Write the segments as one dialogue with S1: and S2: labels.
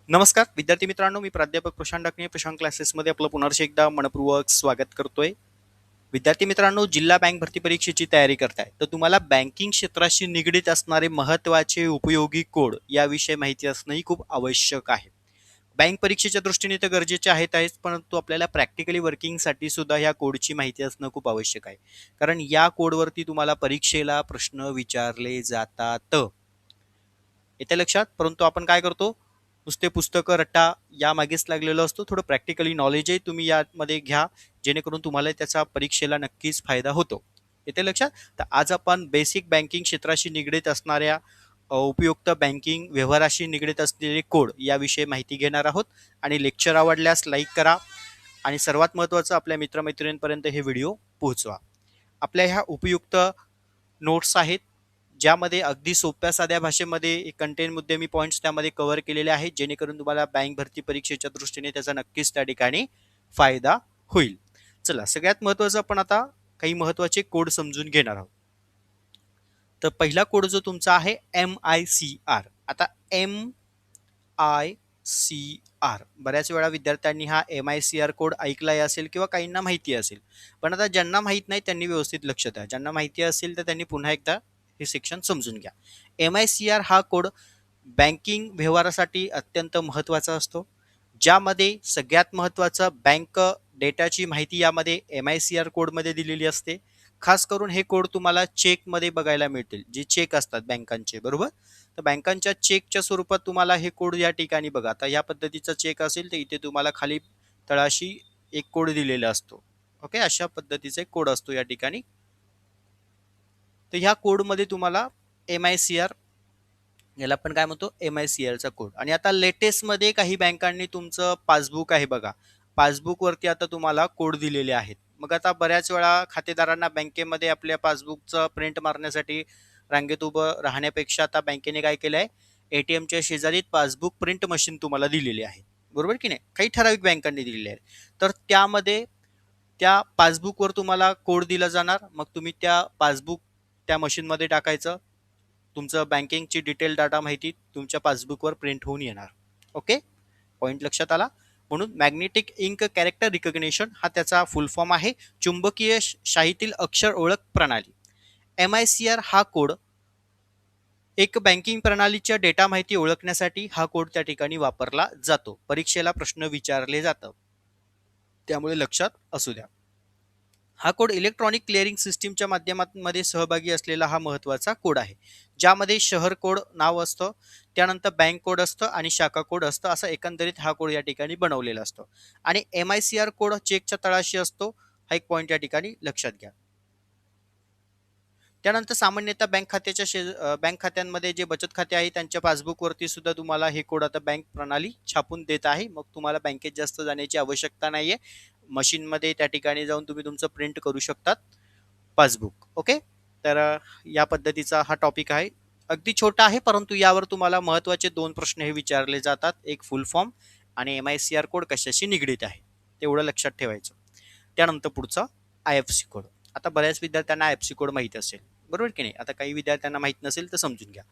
S1: नमस्कार विद्यार्थी मित्रांनो, मी प्राध्यापक प्रशांत डाकणे प्रशांत क्लासेसमध्ये आपलं पुनर्ष एकदा मनपूर्वक स्वागत करतोय. विद्यार्थी मित्रांनो, जिल्हा बँक भरती परीक्षेची तयारी करताय तर तुम्हाला बँकिंग क्षेत्राशी निगडीत असणारे महत्त्वाचे उपयोगी कोड याविषयी माहिती असणं ही खूप आवश्यक आहे. बँक परीक्षेच्या दृष्टीने तर गरजेचे आहेच, परंतु आपल्याला प्रॅक्टिकली वर्किंगसाठी सुद्धा ह्या कोडची माहिती असणं खूप आवश्यक आहे. कारण या कोडवरती तुम्हाला परीक्षेला प्रश्न विचारले जातात. येते लक्षात? परंतु आपण काय करतो, नुसते पुस्तकं रट्टा यामागेच लागलेलो असतो. थोडं प्रॅक्टिकली नॉलेजही तुम्ही यामध्ये घ्या, जेणेकरून तुम्हाला त्याचा परीक्षेला नक्कीच फायदा होतो. येते लक्षात? तर आज आपण बेसिक बँकिंग क्षेत्राशी निगडीत असणाऱ्या उपयुक्त बँकिंग व्यवहाराशी निगडीत असलेले कोड याविषयी माहिती घेणार आहोत. आणि लेक्चर आवडल्यास लाईक करा आणि सर्वात महत्त्वाचं आपल्या मित्रमैत्रिणींपर्यंत हे व्हिडिओ पोहोचवा. आपल्या ह्या उपयुक्त नोट्स आहेत, ज्यामध्ये अगदी सोप्या साध्या भाषेमध्ये कंटेंट मुद्दे मी पॉईंट्स त्यामध्ये कव्हर केलेले आहेत, जेणेकरून तुम्हाला बँक भरती परीक्षेच्या दृष्टीने त्याचा नक्कीच त्या ठिकाणी फायदा होईल. चला, सगळ्यात महत्त्वाचं आपण आता काही महत्त्वाचे कोड समजून घेणार आहोत. तर पहिला कोड जो तुमचा आहे MICR. आता MICR बऱ्याच वेळा विद्यार्थ्यांनी हा MICR कोड ऐकलाय असेल किंवा काहींना माहिती असेल, पण आता ज्यांना माहित नाही त्यांनी व्यवस्थित लक्ष द्या. ज्यांना माहिती असेल तर त्यांनी पुन्हा एकदा हे सेक्शन समजून घ्या. MICR हा कोड बँकिंग व्यवहारासाठी अत्यंत महत्त्वाचा असतो, ज्यामध्ये सगळ्यात महत्त्वाचं बँक डेटाची माहिती यामध्ये MICR कोडमध्ये दिलेली असते. खास करून हे कोड तुम्हाला चेकमध्ये बघायला मिळतील, जे चेक असतात बँकांचे, बरोबर. तर बँकांच्या चेकच्या स्वरूपात तुम्हाला हे कोड या ठिकाणी बघा. आता या पद्धतीचा चेक असेल तर इथे तुम्हाला खाली तळाशी एक कोड दिलेला असतो. ओके, अशा पद्धतीचा एक कोड असतो या ठिकाणी. तर ह्या कोडमध्ये तुम्हाला MICR, याला आपण काय म्हणतो, MICR चा कोड. आणि आता लेटेस्टमध्ये काही बँकांनी तुमचं पासबुक आहे बघा, पासबुकवरती आता तुम्हाला कोड दिलेले आहेत. मग आता बऱ्याच वेळा खातेदारांना बँकेमध्ये आपल्या पासबुकचं प्रिंट मारण्यासाठी रांगेत उभं राहण्यापेक्षा आता बँकेने काय केलं आहे, ATMच्या शेजारी पासबुक प्रिंट मशीन तुम्हाला दिलेली आहे, बरोबर की नाही. काही ठराविक बँकांनी दिलेले आहे. तर त्यामध्ये त्या पासबुकवर तुम्हाला कोड दिला जाणार. मग तुम्ही त्या पासबुक त्या मशीनमध्ये टाकायचं. तुमचं बँकिंगची डिटेल डाटा माहिती तुमच्या पासबुकवर प्रिंट होऊन येणार. ओके, पॉईंट लक्षात आला. म्हणून मॅग्नेटिक इंक कॅरेक्टर रिकग्निशन हा त्याचा फुल फॉर्म आहे, चुंबकीय शाहीतील अक्षर ओळख प्रणाली. MICR हा कोड एक बँकिंग प्रणालीच्या डेटा माहिती ओळखण्यासाठी हा कोड त्या ठिकाणी वापरला जातो. परीक्षेला प्रश्न विचारले जातात, त्यामुळे लक्षात असू द्या. हा कोड इलेक्ट्रॉनिक क्लिअरिंग सिस्टीमच्या माध्यमांमध्ये सहभागी असलेला हा महत्त्वाचा कोड आहे, ज्यामध्ये शहर कोड नाव असतं, त्यानंतर बँक कोड असतं आणि शाखा कोड असतं. असा एकंदरीत हा कोड या ठिकाणी बनवलेला असतो. आणि MICR कोड चेकच्या तळाशी असतो, हा एक पॉईंट या ठिकाणी लक्षात घ्या. त्यानंतर सामान्यतः बँक खात्यांमध्ये जे बचत खाते आहे त्यांच्या पासबुकवरती सुद्धा तुम्हाला हे कोड आता बँक प्रणाली छापून देत आहे. मग तुम्हाला बँकेत जास्त जाण्याची आवश्यकता नाहीये. मशीनमध्ये त्या ठिकाणी जाऊन तुम्ही तुमचं प्रिंट करू शकतात पासबुक. ओके, तर या पद्धतीचा हा टॉपिक आहे. अगदी छोटा आहे, परंतु यावर तुम्हाला महत्त्वाचे 2 प्रश्न हे विचारले जातात. एक फुल फॉर्म आणि MICR कोड कशाशी निगडीत आहे, तेवढं लक्षात ठेवायचं. त्यानंतर पुढचा IFSC कोड. आता बऱ्याच विद्यार्थ्यांना IFSC कोड माहिती असेल, बरोबर की नाही. आता काही विद्यार्थ्यांना माहित नसेल तर समजून घ्या.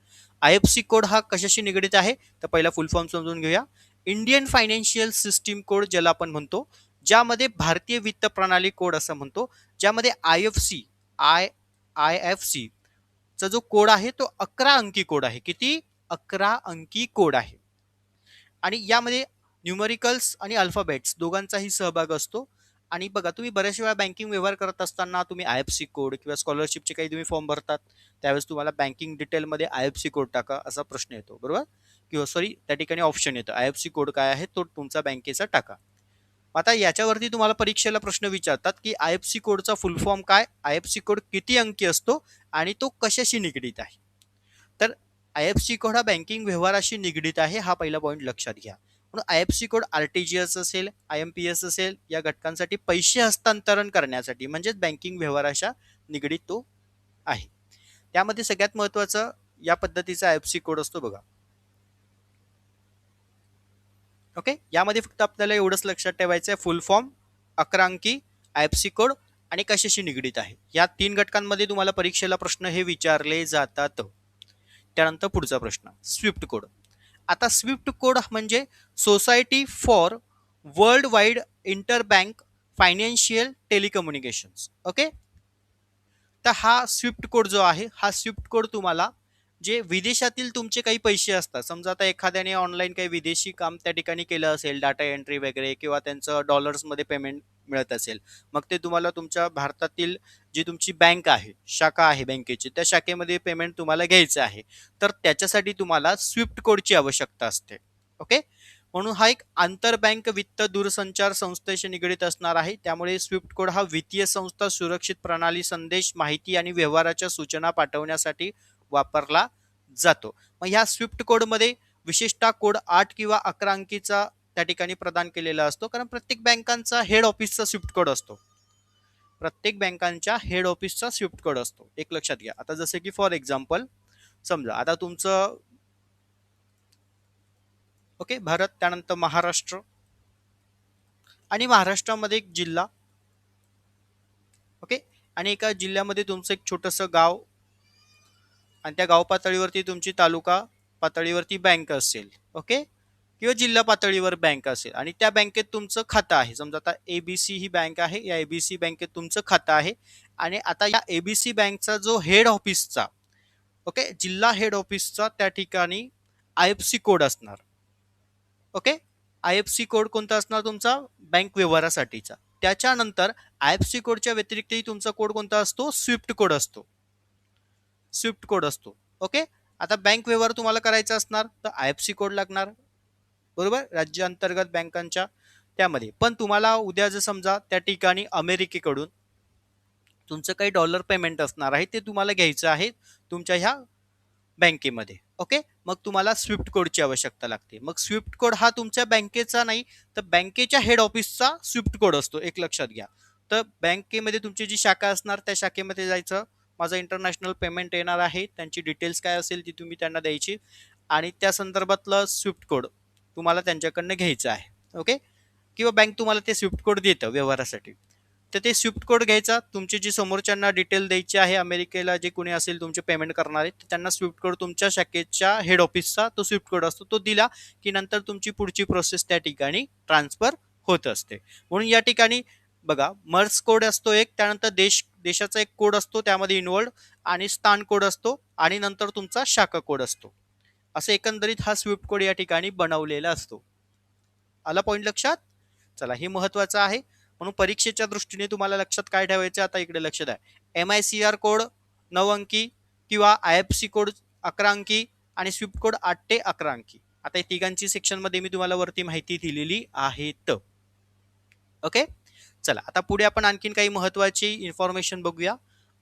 S1: IFSC कोड हा कशाशी निगडीत आहे, तर पहिला फुल फॉर्म समजून घेऊया. इंडियन फायनान्शियल सिस्टीम कोड ज्याला आपण म्हणतो, ज्यामध्ये भारतीय वित्त प्रणाली कोड असं म्हणतो, ज्यामध्ये IFC चा जो कोड आहे तो 11 अंकी कोड आहे. किती? 11 अंकी कोड आहे. आणि यामध्ये न्यूमरिकल्स आणि अल्फाबेट्स दोघांचाही सहभाग असतो. आणि बघा, तुम्ही बऱ्याच वेळा बँकिंग व्यवहार करत असताना तुम्ही IFSC कोड किंवा स्कॉलरशिपचे काही तुम्ही फॉर्म भरतात, त्यावेळेस तुम्हाला बँकिंग डिटेलमध्ये IFSC कोड टाका असा प्रश्न येतो, बरोबर. किंवा सॉरी, त्या ठिकाणी ऑप्शन येतं IFSC कोड काय आहे तो तुमचा बँकेचा टाका. आता याच्यावरती तुम्हाला परीक्षेला प्रश्न विचारतात की IFSC कोडचा फुल फॉर्म काय, IFSC कोड किती अंकी असतो आणि तो कशाशी निगडीत आहे. तर IFSC कोड हा बँकिंग व्यवहाराशी निगडीत आहे, हा पहिला पॉईंट लक्षात घ्या. म्हणून IFSC कोड RTGS असेल, IMPS असेल, या घटकांसाठी पैसे हस्तांतरण करण्यासाठी म्हणजेच बँकिंग व्यवहाराच्या निगडीत तो आहे. त्यामध्ये सगळ्यात महत्त्वाचं या पद्धतीचा IFSC कोड असतो बघा. ओके, यामध्ये फक्त आपल्याला एवढंच लक्षात ठेवायचं आहे, फुल फॉर्म, 11 अंकी, IFSC कोड आणि कशाशी निगडीत आहे. या 3 घटकांमध्ये तुम्हाला परीक्षेला प्रश्न हे विचारले जातात. त्यानंतर पुढचा प्रश्न, स्विफ्ट कोड. आता स्विफ्ट कोड म्हणजे society for world wide inter bank financial telecommunications. Okay, तर हा स्विफ्ट कोड जो आहे, हा स्विफ्ट कोड तुम्हाला जे विदेशातील तुमचे काही पैसे असतात, समजा आता एखाद्याने ऑनलाईन काही विदेशी काम त्या ठिकाणी केलं असेल, डाटा एंट्री वगैरे, किंवा त्यांचं डॉलर्समध्ये पेमेंट मिळत असेल, मग ते तुम्हाला तुमच्या भारतातील जी तुमची बँक आहे, शाखा आहे बँकेची, त्या शाखेमध्ये पेमेंट तुम्हाला घ्यायचं आहे, तर त्याच्यासाठी तुम्हाला स्विफ्ट कोडची आवश्यकता असते. ओके, म्हणून हा एक आंतरबँक वित्त दूरसंचार संस्थेशी निगडीत असणार आहे. त्यामुळे स्विफ्ट कोड हा वित्तीय संस्था सुरक्षित प्रणाली संदेश, माहिती आणि व्यवहाराच्या सूचना पाठवण्यासाठी वापरला जातो. मग ह्या स्विफ्ट कोडमध्ये विशेषतः कोड 8 किंवा 11 अंकीचा त्या ठिकाणी प्रदान केलेला असतो, कारण प्रत्येक बँकांचा हेड ऑफिसचा स्विफ्ट कोड असतो. प्रत्येक बँकांच्या हेड ऑफिसचा स्विफ्ट कोड असतो, एक लक्षात घ्या. आता जसे की फॉर एक्झाम्पल समजा आता तुमचं ओके भारत, त्यानंतर महाराष्ट्र, आणि महाराष्ट्रामध्ये एक जिल्हा, ओके, आणि एका जिल्ह्यामध्ये तुमचं एक छोटंसं गाव, आणि त्या गाव पातळीवरती तुमची तालुका पातळीवरती बँक असेल. ओके, किंवा जिल्हा पातळीवर बँक असेल, आणि त्या बँकेत तुमचं खातं आहे. समजा आता एबीसी ही बँक आहे, या एबीसी बँकेत तुमचं खातं आहे, आणि आता या एबीसी बँकचा जो हेड ऑफिसचा, ओके, जिल्हा हेड ऑफिसचा त्या ठिकाणी आयएफसी कोड असणार. ओके, आयएफसी कोड कोणता असणार तुमचा, बँक व्यवहारासाठीचा. त्याच्यानंतर आयएफसी कोडच्या व्यतिरिक्तही तुमचा कोड कोणता असतो, स्विफ्ट कोड असतो. स्विफ्ट कोड असतो. ओके, आता बँक व्यवहार तुम्हाला करायचा असणार तर आयएफसी कोड लागणार, बरोबर, राज्य अंतर्गत बँकांच्या त्यामध्ये. पण तुम्हाला उद्या जर समजा त्या ठिकाणी अमेरिकेकडून तुमचं काही डॉलर पेमेंट असणार आहे, ते तुम्हाला घ्यायचं आहे तुमच्या ह्या बँकेमध्ये. ओके, मग तुम्हाला स्विफ्ट कोडची आवश्यकता लागते. मग स्विफ्ट कोड हा तुमच्या बँकेचा नाही, तर बँकेच्या हेड ऑफिसचा स्विफ्ट कोड असतो, एक लक्षात घ्या. तर बँकेमध्ये तुमची जी शाखा असणार त्या शाखेमध्ये जायचं, माझं इंटरनॅशनल पेमेंट येणार आहे, त्यांची डिटेल्स काय असेल ती तुम्ही त्यांना द्यायची, आणि त्या संदर्भातलं स्विफ्ट कोड तुम्हाला त्यांच्याकडनं घ्यायचं आहे. ओके, किंवा बँक तुम्हाला ते स्विफ्ट कोड देतं व्यवहारासाठी, तर ते स्विफ्ट कोड घ्यायचा, तुमची जी समोरच्यांना डिटेल द्यायची आहे, अमेरिकेला जे कोणी असेल तुमचे पेमेंट करणारे, त्यांना स्विफ्ट कोड तुमच्या शाखेच्या हेड ऑफिसचा तो स्विफ्ट कोड असतो, तो दिला की नंतर तुमची पुढची प्रोसेस त्या ठिकाणी ट्रान्सफर होत असते. म्हणून या ठिकाणी बघा, मर्ज कोड असतो एक, त्यानंतर देशाचा एक कोड असतो त्यामध्ये इन्व्हॉल्ड, आणि स्थान कोड असतो, आणि नंतर तुमचा शाखा कोड असतो. असं एकंदरीत हा स्विफ्ट कोड या ठिकाणी बनवलेला असतो. आला पॉईंट लक्षात? चला, हे महत्वाचं आहे. म्हणून परीक्षेच्या दृष्टीने तुम्हाला लक्षात काय ठेवायचं, आता इकडे लक्षात आहे, MICR कोड 9 अंकी किंवा IFC कोड 11 अंकी आणि स्विफ्ट कोड 8 ते 11 अंकी. आता या तिघांची सेक्शन मध्ये मी तुम्हाला वरती माहिती दिलेली आहे. ओके, चला आता पुढे आपण आणखीन काही महत्वाची इन्फॉर्मेशन बघूया.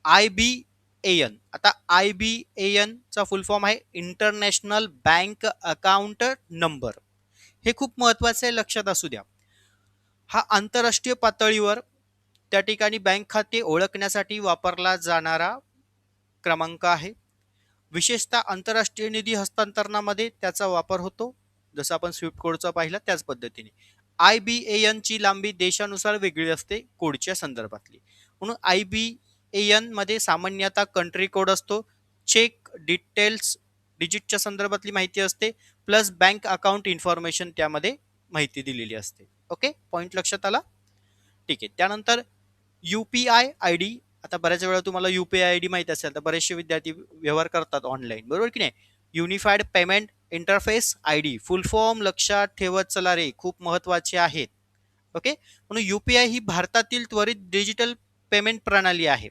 S1: IBAN. आता IBAN चा फुल फॉर्म आहे इंटरनॅशनल बँक अकाउंट नंबर. हे खूप महत्वाचं आहे, लक्षात असू द्या. हा आंतरराष्ट्रीय पातळीवर त्या ठिकाणी बँक खाते ओळखण्यासाठी वापरला जाणारा क्रमांक आहे. विशेषतः आंतरराष्ट्रीय निधी हस्तांतरणामध्ये त्याचा वापर होतो, जसं आपण स्विफ्ट कोडचा पाहिला त्याच पद्धतीने. IBAN ची लांबी देशानुसार वेगळी असते कोडच्या संदर्भातली. म्हणून IBAN मध्ये सामान्यतः कंट्री कोड असतो, चेक डिटेल्स डिजिटच्या संदर्भातली माहिती असते, प्लस बँक अकाउंट इन्फॉर्मेशन त्यामध्ये माहिती दिलेली असते. ओके, पॉईंट लक्षात आला? ठीक आहे. त्यानंतर UPI ID. आता बऱ्याच वेळा तुम्हाला UPI ID माहिती असेल, तर बरेचसे विद्यार्थी व्यवहार करतात ऑनलाईन, बरोबर की नाही. युनिफाईड पेमेंट इंटरफेस ID फुल फॉर्म लक्षात ठेवत चला रे, खूप महत्वाचे आहेत. ओके, म्हणून UPI ही भारतातील त्वरित डिजिटल पेमेंट प्रणाली आहे,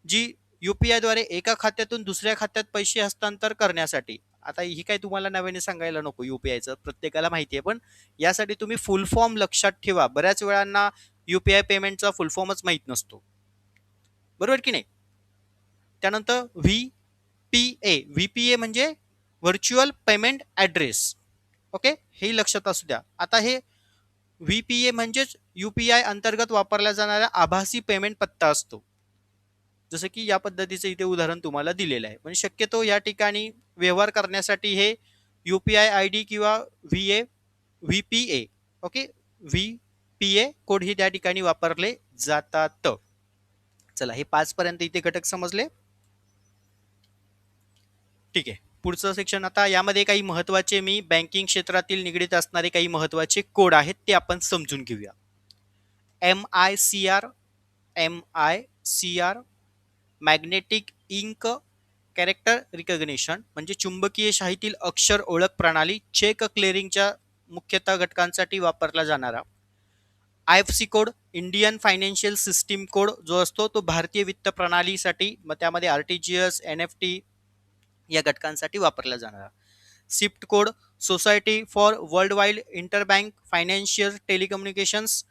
S1: जी UPI द्वारे एका खात्यातून दुसऱ्या खात्यात पैसे हस्तांतर करण्यासाठी. आता ही काय तुम्हाला नव्याने सांगायला नको, UPIचं प्रत्येकाला माहिती आहे, पण यासाठी तुम्ही फुल फॉर्म लक्षात ठेवा. बऱ्याच वेळांना UPI पेमेंटचा फुल फॉर्मच माहीत नसतो, बरोबर की नाही. त्यानंतर VPA म्हणजे व्हर्च्युअल पेमेंट ॲड्रेस. ओके, हे लक्षात असू द्या. आता हे VPA म्हणजेच UPI अंतर्गत वापरला जाणारा आभासी पेमेंट पत्ता असतो, जसं की या पद्धतीचं इथे उदाहरण तुम्हाला दिलेलं आहे. म्हणजे शक्यतो या ठिकाणी व्यवहार करण्यासाठी हे UPI ID किंवा VPA, ओके, VPA कोड ही त्या ठिकाणी वापरले जातात. चला, हे 5 पर्यंत इथे घटक समजले. ठीक आहे. पुढचं सेक्शन, आता यामध्ये काही महत्त्वाचे मी बँकिंग क्षेत्रातील निगडीत असणारे काही महत्त्वाचे कोड आहेत ते आपण समजून घेऊया. MICR, MICR magnetic ink character recognition म्हणजे चुंबकीय शाहीतील अक्षर ओळख प्रणाली, चेक क्लिअरिंगच्या मुख्यतः घटकांसाठी वापरला जाणारा. IFC code, Indian financial system code जो असतो तो भारतीय वित्त प्रणालीसाठी, मग त्यामध्ये RTGS, NFT या घटकांसाठी वापरला जाणारा. SWIFT code, society for world wide interbank financial telecommunications,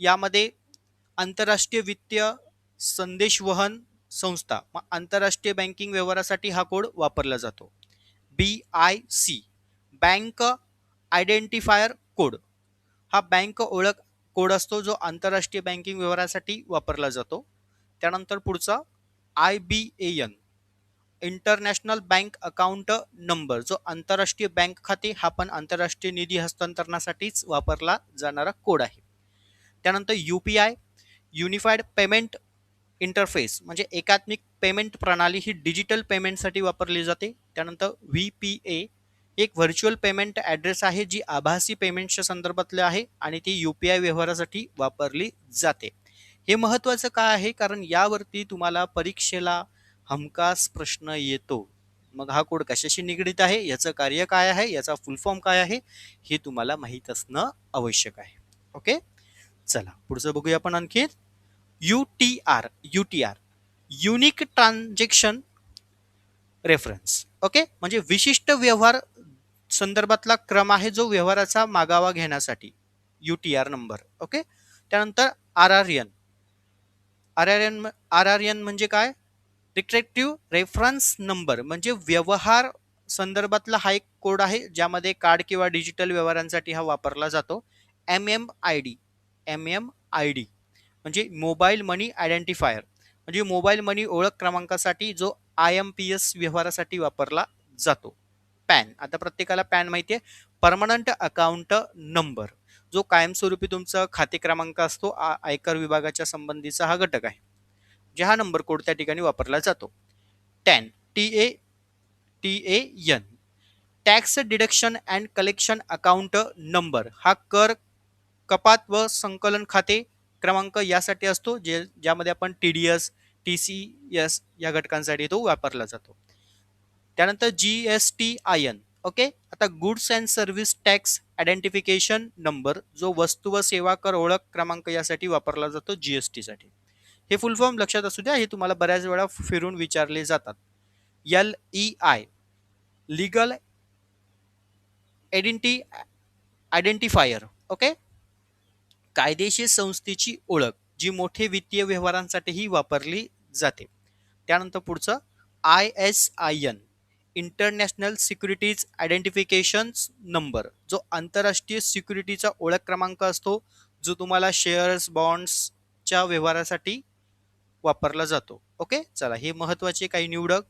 S1: यामध्ये आंतरराष्ट्रीय वित्तीय संदेशवहन संस्था, मग आंतरराष्ट्रीय बँकिंग व्यवहारासाठी हा कोड वापरला जातो. BIC बँक आयडेंटिफायर कोड, हा बँक ओळख कोड असतो जो आंतरराष्ट्रीय बँकिंग व्यवहारासाठी वापरला जातो. त्यानंतर पुढचा IBAN international bank account number, जो आंतरराष्ट्रीय बँक खाते, हा पण आंतरराष्ट्रीय निधी हस्तांतरणासाठीच वापरला जाणारा कोड आहे. त्यानंतर UPI युनिफाईड पेमेंट इंटरफेस म्हणजे एकात्मिक पेमेंट प्रणाली, ही डिजिटल पेमेंटसाठी वापरली जाते. त्यानंतर VPA एक व्हर्च्युअल पेमेंट ॲड्रेस आहे जी आभासी पेमेंटच्या संदर्भातले आहे आणि ती UPI व्यवहारासाठी वापरली जाते. हे महत्त्वाचं काय आहे, कारण यावरती तुम्हाला परीक्षेला हमखास प्रश्न येतो. मग हा कोड कशाशी निगडीत आहे, याचं कार्य काय आहे, याचा फुल फॉर्म काय आहे, हे तुम्हाला माहीत असणं आवश्यक आहे. ओके, चला पुढचं बघूया आपण आणखी. UTR unique transaction reference. Okay, म्हणजे विशिष्ट व्यवहार संदर्भातला क्रम आहे जो व्यवहाराचा मागावा घेण्यासाठी, UTR नंबर. ओके, त्यानंतर RRN म्हणजे काय, रिट्रेक्टिव्ह रेफरन्स नंबर, म्हणजे व्यवहार संदर्भातला हा एक कोड आहे ज्यामध्ये कार्ड किंवा डिजिटल व्यवहारांसाठी हा वापरला जातो. MMID म्हणजे मोबाईल मनी आयडेंटिफायर, म्हणजे मोबाईल मनी ओळख क्रमांकासाठी जो IMPS व्यवहारासाठी वापरला जातो. पॅन, आता प्रत्येकाला पॅन माहिती आहे, परमनंट अकाउंट नंबर, जो कायमस्वरूपी तुमचा खाते क्रमांक असतो, आयकर विभागाच्या संबंधीचा हा घटक आहे, जे हा नंबर कोड त्या ठिकाणी वापरला जातो. TAN TAN tax deduction and collection account number, हा कर कपात व संकलन खाते क्रमांक यासाठी असतो, ज्यामध्ये आपण TDS TCS या घटकांसाठी तो वापरला जातो. त्यानंतर GSTIN. ओके, आता goods and service tax identification number, जो वस्तू व सेवा कर ओळख क्रमांक यासाठी वापरला जातो, GST साठी. हे फुल फॉर्म लक्षात असू द्या, हे तुम्हाला बऱ्याच वेळा फिरून विचारले जातात. LEI legal identifier. ओके, कायदेशीर संस्थेची ओळख जी मोठे वित्तीय व्यवहारांसाठीही वापरली जाते. त्यानंतर पुढचं ISIN international securities identification number, जो आंतरराष्ट्रीय सिक्युरिटीचा ओळख क्रमांक असतो, जो तुम्हाला शेअर्स बॉन्ड्सच्या व्यवहारासाठी वापरला जातो. ओके, चला हे महत्त्वाचे काही निवडक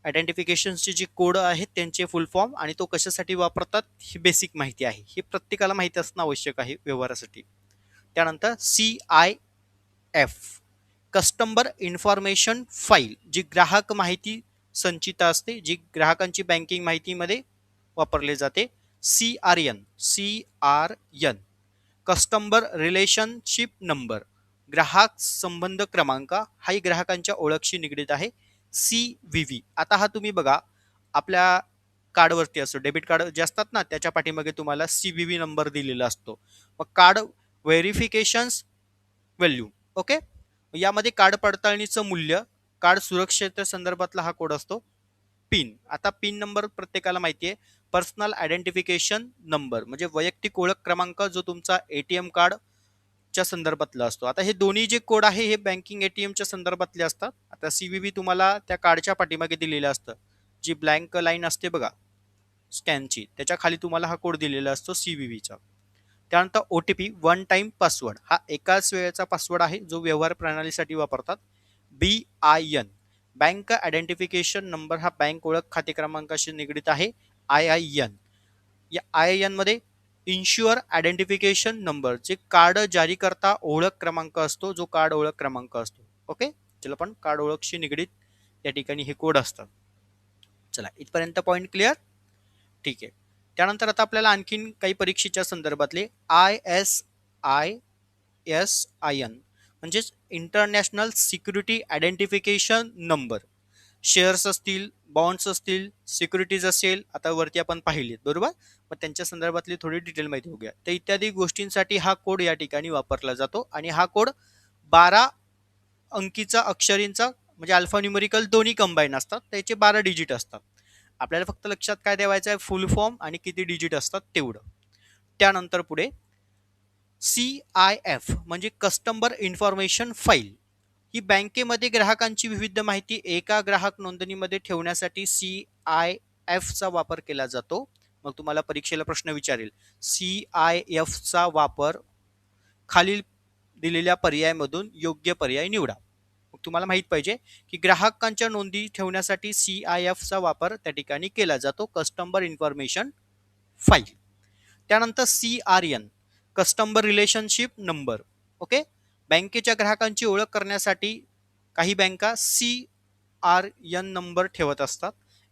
S1: आयडेंटिफिकेशनचे जे कोड आहेत त्यांचे फुल फॉर्म आणि तो कशासाठी वापरतात ही बेसिक माहिती आहे, हे प्रत्येकाला माहिती असणं आवश्यक आहे व्यवहारासाठी. त्यानंतर CIF कस्टमर इन्फॉर्मेशन फाईल, जी ग्राहक माहिती संचिता असते, जी ग्राहकांची बँकिंग माहितीमध्ये वापरले जाते. CRN कस्टमर रिलेशनशिप नंबर, ग्राहक संबंध क्रमांक, हाही ग्राहकांच्या ओळखशी निगडीत आहे. CVV, आता हा तुम्ही बघा आपल्या कार्डवरती असतो, डेबिट कार्ड जे असतात ना त्याच्या पाठीमागे तुम्हाला CVV नंबर दिलेला असतो. मग कार्ड व्हेरिफिकेशन्स व्हॅल्यू. ओके, यामध्ये कार्ड पडताळणीचं मूल्य, कार्ड सुरक्षेच्या संदर्भातला हा कोड असतो. पिन, आता पिन नंबर प्रत्येकाला माहिती आहे, पर्सनल आयडेंटिफिकेशन नंबर, म्हणजे वैयक्तिक ओळख क्रमांक जो तुमचा ATM कार्ड च्या संदर्भातला असतो. आता हे दोन्ही जे कोड आहे हे बँकिंग ATMच्या संदर्भातले असतात. आता CVV तुम्हाला त्या कार्डच्या पाठीमागे दिलेलं असतं, जी ब्लँक लाईन असते बघा स्कॅनची, त्याच्या खाली तुम्हाला हा कोड दिलेला असतो CVVचा. त्यानंतर OTP वन टाइम पासवर्ड, हा एकाच वेळेचा पासवर्ड आहे जो व्यवहार प्रणालीसाठी वापरतात. BIN बँक आयडेंटिफिकेशन नंबर, हा बँक ओळख खाते क्रमांकाशी निगडीत आहे. IIN या IIN मध्ये इन्शुअर आयडेंटिफिकेशन नंबर, जे कार्ड जारी करता ओळख क्रमांक असतो, जो कार्ड ओळख क्रमांक असतो. ओके, ज्याला पण कार्ड ओळखशी निगडीत या ठिकाणी हे कोड असतात. चला, इथपर्यंत पॉईंट क्लिअर. ठीक आहे. त्यानंतर आता आपल्याला आणखीन काही परीक्षेच्या संदर्भातले ISIN म्हणजेच international security identification number. Shares असतील, बॉन्ड्स असतील, सिक्युरिटीज असेल, आता वरती आपण पाहिलेत बरोबर. मग त्यांच्या संदर्भातली थोडी डिटेल माहिती बघूया. तर इत्यादी गोष्टींसाठी हा कोड या ठिकाणी वापरला जातो आणि हा कोड 12 अंकीचा अक्षरींचा म्हणजे अल्फा न्यूमेरिकल दोन्ही कंबाईन असतात. त्याचे 12 डिजिट असतात. आपल्याला फक्त लक्षात काय ठेवायचं आहे, फुल फॉर्म आणि किती डिजिट असतात तेवढं. त्यानंतर पुढे CIF म्हणजे कस्टमर इन्फॉर्मेशन फाईल. ही बँकेमध्ये ग्राहकांची विविध माहिती एका ग्राहक नोंदणीमध्ये ठेवण्यासाठी CIF चा वापर केला जातो. मग तुम्हाला परीक्षेला प्रश्न विचारेल, CIF चा वापर खालील दिलेल्या पर्यायामधून योग्य पर्याय निवडा. मग तुम्हाला माहित पाहिजे की ग्राहकांच्या नोंदी ठेवण्यासाठी CIF चा वापर त्या ठिकाणी केला जातो, कस्टमर इन्फॉर्मेशन फाईल. त्यानंतर CRN customer relationship number. Okay, बँकेच्या ग्राहकांची ओळख करण्यासाठी काही बँका CRN नंबर ठेवत असतात.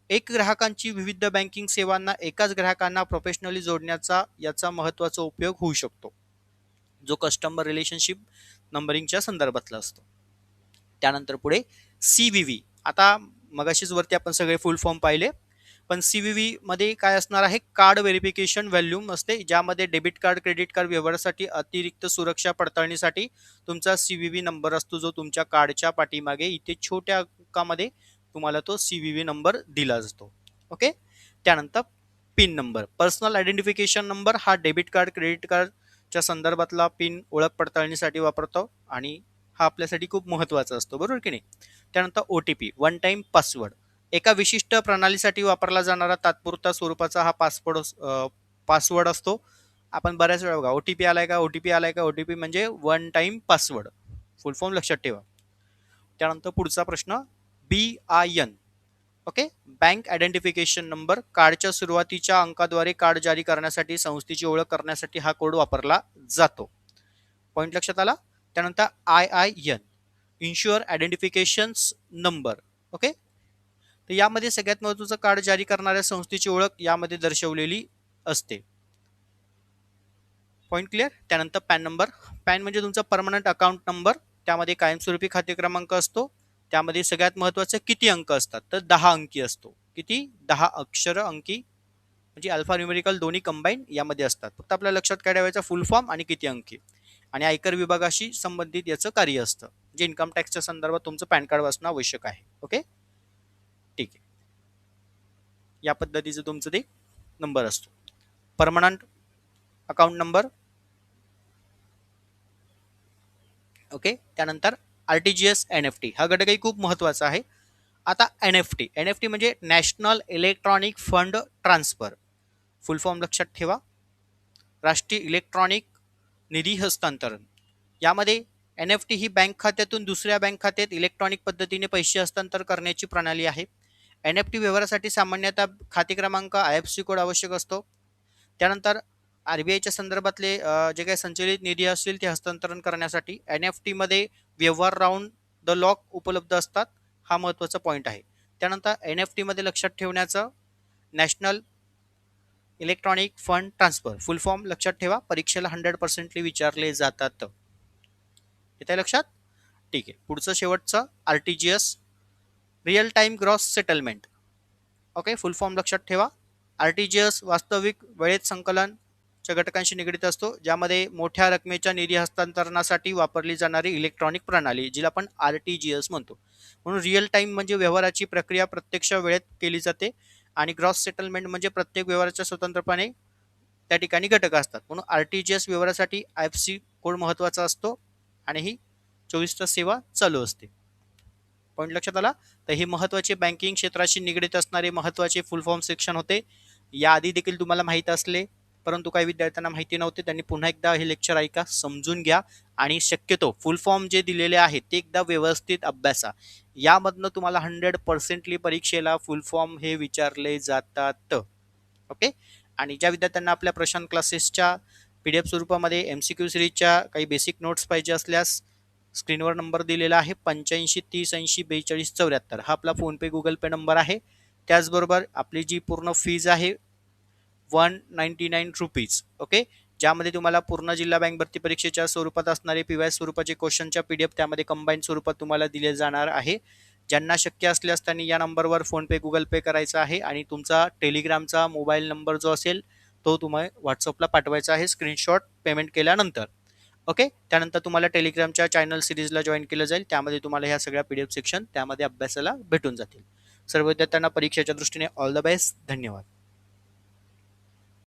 S1: एक ग्राहकांची विविध बँकिंग सेवांना एकाच ग्राहकांना प्रोफेशनली जोडण्याचा याचा महत्त्वाचा उपयोग होऊ शकतो, जो कस्टमर रिलेशनशिप नंबरिंगच्या संदर्भातला असतो. त्यानंतर पुढे CVV. आता मगाशीच वरती आपण सगळे फुल फॉर्म पाहिले, पण CVV मध्ये काय असणार आहे, कार्ड व्हेरिफिकेशन व्हॉल्यूम असते, ज्यामध्ये डेबिट कार्ड क्रेडिट कार्ड व्यवहारासाठी अतिरिक्त सुरक्षा पडताळणीसाठी तुमचा CVV नंबर असतो, जो तुमच्या कार्डच्या पाठीमागे इथे छोट्या अंकामध्ये तुम्हाला तो CVV नंबर दिला जातो. ओके. त्यानंतर pin number, personal identification number, हा डेबिट कार्ड क्रेडिट कार्डच्या संदर्भातला पिन ओळख पडताळणीसाठी वापरतो आणि हा आपल्यासाठी खूप महत्त्वाचा असतो, बरोबर की नाही. त्यानंतर OTP वन टाइम पासवर्ड, एका विशिष्ट प्रणालीसाठी वापरला जाणारा तात्पुरता स्वरूपाचा हा पासवर्ड असतो. आपण बऱ्याच वेळा बघा OTP आलाय का, OTP आलाय का, OTP म्हणजे वन टाइम पासवर्ड, फुल फॉर्म लक्षात ठेवा. त्यानंतर पुढचा प्रश्न BIN. Okay, bank identification number, कार्डच्या सुरुवातीच्या अंकाद्वारे कार्ड जारी करण्यासाठी संस्थेची ओळख करण्यासाठी हा कोड वापरला जातो. पॉईंट लक्षात आला. त्यानंतर IIN issuer identification number. Okay, तर यामध्ये सगळ्यात महत्त्वाचं कार्ड जारी करणाऱ्या संस्थेची ओळख यामध्ये दर्शवलेली असते. Point clear. त्यानंतर पॅन नंबर, पॅन म्हणजे तुमचा परमनंट अकाउंट नंबर, त्यामध्ये कायमस्वरूपी खाते क्रमांक असतो. त्यामध्ये सगळ्यात महत्त्वाचं किती अंक असतात, तर 10 अंकी असतो. किती, 10 अक्षर अंकी म्हणजे अल्फा न्यूमेरिकल दोन्ही कंबाईन यामध्ये असतात. फक्त आपल्या लक्षात काय ठेवायचं, फुल फॉर्म आणि किती अंकी, आणि आयकर विभागाशी संबंधित याचं कार्य असतं, जे इन्कम टॅक्सच्या संदर्भात तुमचं पॅन कार्ड असणं आवश्यक आहे. ओके, ठीक आहे. या पद्धतीचं तुमचं ते नंबर असतो, परमनंट अकाउंट नंबर. ओके. त्यानंतर RTGS NFT हा घटकही खूप महत्त्वाचा आहे. आता NFT म्हणजे नॅशनल इलेक्ट्रॉनिक फंड ट्रान्सफर, फुल फॉर्म लक्षात ठेवा, राष्ट्रीय इलेक्ट्रॉनिक निधी हस्तांतरण. यामध्ये NFT ही बँक खात्यातून दुसऱ्या बँक खात्यात इलेक्ट्रॉनिक पद्धतीने पैसे हस्तांतर करण्याची प्रणाली आहे. NFT व्यवहारासाठी सामान्यतः खाते क्रमांक IFSC कोड आवश्यक असतो. त्यानंतर RBIच्या संदर्भातले जे काही संचलित निधी असतील ते हस्तांतरण करण्यासाठी NFT मध्ये व्यवहार राऊंड द लॉक उपलब्ध असतात. हा महत्त्वाचा पॉईंट आहे. त्यानंतर NFT मध्ये लक्षात ठेवण्याचं नॅशनल इलेक्ट्रॉनिक फंड ट्रान्सफर, फुल फॉर्म लक्षात ठेवा, परीक्षेला 100% विचारले जातात. येते लक्षात. ठीक आहे. पुढचं शेवटचं RTGS real time gross settlement. Okay, फुल फॉर्म लक्षात ठेवा. RTGS वास्तविक वेळेत संकलनच्या घटकांशी निगडित असतो, ज्यामध्ये मोठ्या रकमेच्या निधी हस्तांतरणासाठी वापरली जाणारी इलेक्ट्रॉनिक प्रणाली, जिला आपण RTGS म्हणतो. म्हणून रिअल टाइम म्हणजे व्यवहाराची प्रक्रिया प्रत्यक्ष वेळेत केली जाते, आणि ग्रॉस सेटलमेंट म्हणजे प्रत्येक व्यवहाराच्या स्वतंत्रपणे त्या ठिकाणी घटक असतात. म्हणून RTGS व्यवहारासाठी IFSC कोड महत्त्वाचा असतो आणि ही 24 तास सेवा चालू असते. पॉईंट लक्षात आला. तर हे महत्त्वाचे बँकिंग क्षेत्राशी निगडित असणारे महत्त्वाचे फुल फॉर्म सेक्शन होते. याआधी देखील तुम्हाला माहीत असले, परंतु काही विद्यार्थ्यांना माहिती नव्हते, त्यांनी पुन्हा एकदा हे लेक्चर ऐका, समजून घ्या, आणि शक्यतो फुल फॉर्म जे दिलेले आहेत ते एकदा व्यवस्थित अभ्यासा. यामधनं तुम्हाला 100% परीक्षेला फुल फॉर्म हे विचारले जातात. ओके. आणि ज्या विद्यार्थ्यांना आपल्या प्रशांत क्लासेसच्या PDF स्वरूपामध्ये MCQ सिरीजच्या काही बेसिक नोट्स पाहिजे असल्यास स्क्रीनवर नंबर दिलेला आहे 85 30 80 42 74, हा आपला फोनपे गुगल पे नंबर आहे. त्याचबरोबर आपली जी पूर्ण फीज आहे 199 रुपीज. ओके, ज्यामध्ये तुम्हाला पूर्ण जिल्हा बँक भरती परीक्षेच्या स्वरूपात असणारे पीवाय स्वरूपाचे क्वेश्चनच्या पीडीएफ त्यामध्ये कंबाईन स्वरूपात तुम्हाला दिले जाणार आहे. ज्यांना शक्य असल्यास त्यांनी या नंबरवर फोन पे गुगल पे करायचा आहे आणि तुमचा टेलिग्रामचा मोबाईल नंबर जो असेल तो तुम्हाला व्हॉट्सअपला पाठवायचा आहे स्क्रीनशॉट पेमेंट केल्यानंतर. ओके, त्यानंतर तुम्हाला टेलिग्रामच्या चॅनल सिरीजला जॉईन केलं जाईल. त्यामध्ये तुम्हाला ह्या सगळ्या पीडीएफ सेक्शन त्यामध्ये अभ्यासाला भेटून जातील. सर्व विद्यार्थ्यांना परीक्षेच्या दृष्टीने ऑल द बेस्ट. धन्यवाद.